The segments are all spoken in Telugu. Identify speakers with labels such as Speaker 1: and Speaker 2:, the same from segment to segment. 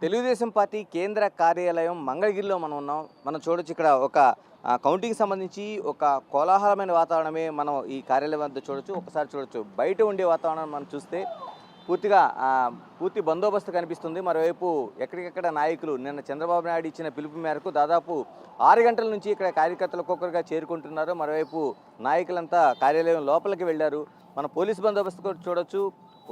Speaker 1: తెలుగుదేశం పార్టీ కేంద్ర కార్యాలయం మంగళగిరిలో మనం ఉన్నాం. మనం చూడొచ్చు ఇక్కడ ఒక కౌంటింగ్ సంబంధించి ఒక కోలాహలమైన వాతావరణమే మనం ఈ కార్యాలయం వద్ద చూడొచ్చు. ఒకసారి చూడొచ్చు బయట ఉండే వాతావరణం మనం చూస్తే పూర్తిగా పూర్తి బందోబస్తు కనిపిస్తుంది. మరోవైపు ఎక్కడికెక్కడ నాయకులు నిన్న చంద్రబాబు నాయుడు ఇచ్చిన పిలుపు మేరకు దాదాపు 6 గంటల నుంచి ఇక్కడ కార్యకర్తలు ఒక్కొక్కరుగా చేరుకుంటున్నారు. మరోవైపు నాయకులంతా కార్యాలయం లోపలికి వెళ్ళారు. మన పోలీస్ బందోబస్తు కూడా చూడొచ్చు.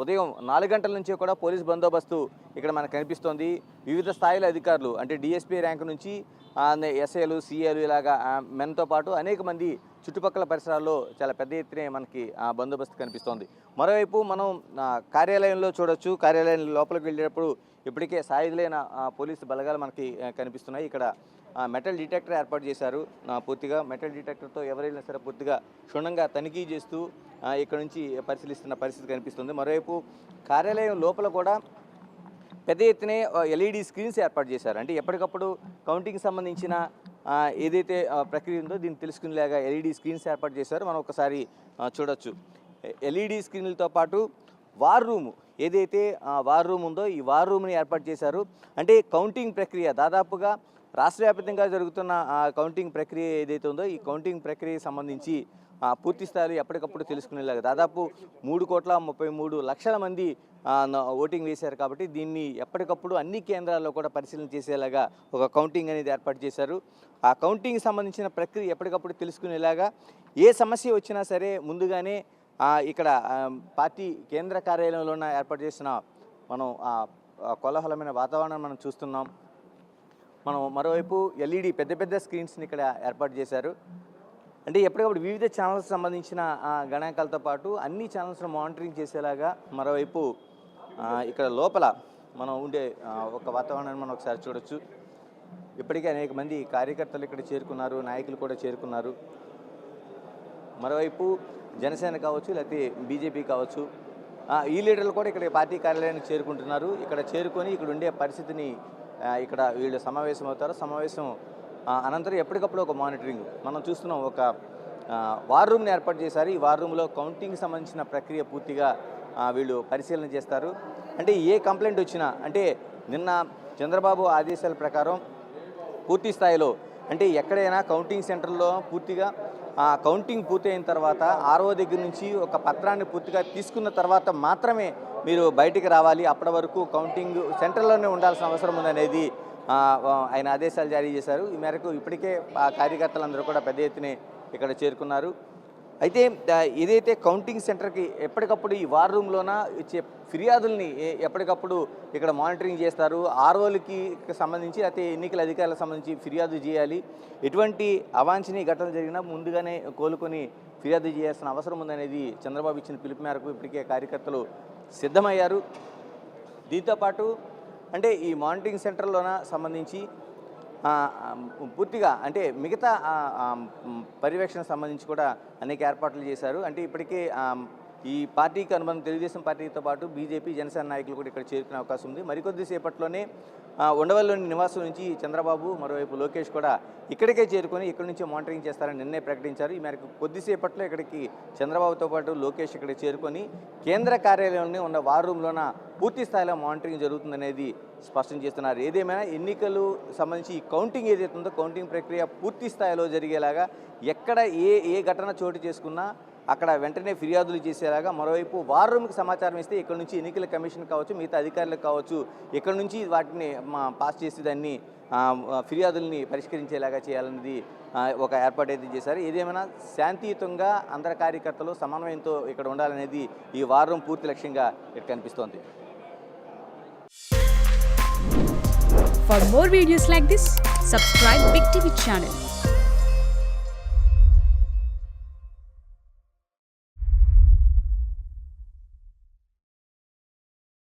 Speaker 1: ఉదయం 4 గంటల నుంచి కూడా పోలీస్ బందోబస్తు ఇక్కడ మనకు కనిపిస్తోంది. వివిధ స్థాయిల అధికారులు అంటే డిఎస్పీ ర్యాంకు నుంచి ఎస్ఐలు, సిఐలు ఇలాగా మెన్తో పాటు అనేక మంది చుట్టుపక్కల పరిసరాల్లో చాలా పెద్ద ఎత్తునే మనకి బందోబస్తు కనిపిస్తోంది. మరోవైపు మనం కార్యాలయంలో చూడొచ్చు. కార్యాలయం లోపలికి వెళ్ళేటప్పుడు ఇప్పటికే సాయుధులైన పోలీసు బలగాలు మనకి కనిపిస్తున్నాయి. ఇక్కడ మెటల్ డిటెక్టర్ ఏర్పాటు చేశారు. పూర్తిగా మెటల్ డిటెక్టర్తో ఎవరైనా సరే పూర్తిగా క్షుణ్ణంగా తనిఖీ చేస్తూ ఇక్కడ నుంచి పరిశీలిస్తున్న పరిస్థితి కనిపిస్తుంది. మరోవైపు కార్యాలయం లోపల కూడా పెద్ద ఎత్తునే ఎల్ఈడి స్క్రీన్స్ ఏర్పాటు చేశారు. అంటే ఎప్పటికప్పుడు కౌంటింగ్ సంబంధించిన ఏదైతే ప్రక్రియ ఉందో దీన్ని తెలుసుకునేలాగా ఎల్ఈడి స్క్రీన్స్ ఏర్పాటు చేశారు. మనం ఒకసారి చూడొచ్చు. ఎల్ఈడి స్క్రీన్లతో పాటు వార్ రూమ్ ఏదైతే వార్ రూమ్ ఉందో ఈ వార్ రూమ్ని ఏర్పాటు చేశారు. అంటే కౌంటింగ్ ప్రక్రియ దాదాపుగా రాష్ట్ర వ్యాప్తంగా జరుగుతున్న కౌంటింగ్ ప్రక్రియ ఏదైతే ఉందో ఈ కౌంటింగ్ ప్రక్రియకి సంబంధించి పూర్తి స్థాయిలో ఎప్పటికప్పుడు తెలుసుకునేలాగా దాదాపు 3,33,00,000 మంది ఓటింగ్ వేశారు. కాబట్టి దీన్ని ఎప్పటికప్పుడు అన్ని కేంద్రాల్లో కూడా పరిశీలన చేసేలాగా ఒక కౌంటింగ్ అనేది ఏర్పాటు చేశారు. ఆ కౌంటింగ్ సంబంధించిన ప్రక్రియ ఎప్పటికప్పుడు తెలుసుకునేలాగా ఏ సమస్య వచ్చినా సరే ముందుగానే ఇక్కడ పార్టీ కేంద్ర కార్యాలయంలోన ఏర్పాటు చేసిన మనం కోలాహలమైన వాతావరణం మనం చూస్తున్నాం. మనం మరోవైపు ఎల్ఈడి పెద్ద పెద్ద స్క్రీన్స్ని ఇక్కడ ఏర్పాటు చేశారు. అంటే ఎప్పటికప్పుడు వివిధ ఛానల్స్ సంబంధించిన గణాంకాలతో పాటు అన్ని ఛానల్స్ను మానిటరింగ్ చేసేలాగా మరోవైపు ఇక్కడ లోపల మనం ఉండే ఒక వాతావరణాన్ని మనం ఒకసారి చూడొచ్చు. ఇప్పటికే అనేక మంది కార్యకర్తలు ఇక్కడ చేరుకున్నారు, నాయకులు కూడా చేరుకున్నారు. మరోవైపు జనసేన కావచ్చు లేకపోతే బీజేపీ కావచ్చు ఈ లీడర్లు కూడా ఇక్కడ పార్టీ కార్యాలయానికి చేరుకుంటున్నారు. ఇక్కడ చేరుకొని ఇక్కడ ఉండే పరిస్థితిని ఇక్కడ వీళ్ళు సమావేశం అవుతారు. సమావేశం అనంతరం ఎప్పటికప్పుడు ఒక మానిటరింగ్ మనం చూస్తున్నాం. ఒక వార్ రూమ్ని ఏర్పాటు చేశారు. ఈ వార్ రూమ్లో కౌంటింగ్ సంబంధించిన ప్రక్రియ పూర్తిగా వీళ్ళు పరిశీలన చేస్తారు. అంటే ఏ కంప్లైంట్ వచ్చినా అంటే నిన్న చంద్రబాబు ఆదేశాల ప్రకారం పూర్తి స్థాయిలో అంటే ఎక్కడైనా కౌంటింగ్ సెంటర్లో పూర్తిగా కౌంటింగ్ పూర్తయిన తర్వాత ఆర్ఓ దగ్గర నుంచి ఒక పత్రాన్ని పూర్తిగా తీసుకున్న తర్వాత మాత్రమే మీరు బయటికి రావాలి. అప్పటి వరకు కౌంటింగ్ సెంటర్లోనే ఉండాల్సిన అవసరం ఉందనేది ఆయన ఆదేశాలు జారీ చేశారు. ఈ మేరకు ఇప్పటికే కార్యకర్తలందరూ కూడా పెద్ద ఎత్తున ఇక్కడ చేరుకున్నారు. అయితే ఏదైతే కౌంటింగ్ సెంటర్కి ఎప్పటికప్పుడు ఈ వార్ రూమ్లోన ఇచ్చే ఫిర్యాదుల్ని ఎప్పటికప్పుడు ఇక్కడ మానిటరింగ్ చేస్తారు. ఆర్ఓలకి సంబంధించి అయితే ఎన్నికల అధికారులకు సంబంధించి ఫిర్యాదు చేయాలి. ఎటువంటి అవాంఛనీయ ఘటనలు జరిగినా ముందుగానే కోలుకొని ఫిర్యాదు చేయాల్సిన అవసరం ఉందనేది చంద్రబాబు ఇచ్చిన పిలుపు మేరకు ఇప్పటికే కార్యకర్తలు సిద్ధమయ్యారు. దీంతోపాటు అంటే ఈ మానిటరింగ్ సెంటర్లోన సంబంధించి పూర్తిగా అంటే మిగతా పర్యవేక్షణ సంబంధించి కూడా అనేక ఏర్పాట్లు చేశారు. అంటే ఇప్పటికే ఈ పార్టీకి అనుబంధం తెలుగుదేశం పార్టీతో పాటు బీజేపీ, జనసేన నాయకులు కూడా ఇక్కడ చేరుకునే అవకాశం ఉంది. మరికొద్ది సేపట్లోనే ఉండవల్లిలోని నివాసం నుంచి చంద్రబాబు మరోవైపు లోకేష్ కూడా ఇక్కడికే చేరుకొని ఇక్కడి నుంచి మానిటరింగ్ చేస్తారని నిన్నే ప్రకటించారు. ఈ మేరకు కొద్దిసేపట్లో ఇక్కడికి చంద్రబాబుతో పాటు లోకేష్ ఇక్కడ చేరుకొని కేంద్ర కార్యాలయంలో ఉన్న వార్ రూమ్లోన పూర్తి స్థాయిలో మానిటరింగ్ జరుగుతుందనేది స్పష్టం చేస్తున్నారు. ఏదేమైనా ఎన్నికలు సంబంధించి ఈ కౌంటింగ్ ఏదైతే ఉందో కౌంటింగ్ ప్రక్రియ పూర్తి స్థాయిలో జరిగేలాగా ఎక్కడ ఏ ఘటన చోటు చేసుకున్నా అక్కడ వెంటనే ఫిర్యాదులు చేసేలాగా మరోవైపు వార్ రూమ్కి సమాచారం ఇస్తే ఇక్కడ నుంచి ఎన్నికల కమిషన్ కావచ్చు మిగతా అధికారులకు కావచ్చు ఇక్కడ నుంచి వాటిని పాస్ చేసి దాన్ని ఫిర్యాదుల్ని పరిష్కరించేలాగా చేయాలన్నది ఒక ఏర్పాటు అయితే చేశారు. ఏదేమైనా శాంతియుతంగా అందరి కార్యకర్తలు సమన్వయంతో ఇక్కడ ఉండాలనేది ఈ వార్ రూమ్ పూర్తి లక్ష్యంగా ఇక్కడ కనిపిస్తోంది.
Speaker 2: For more videos like this, subscribe Big TV channel.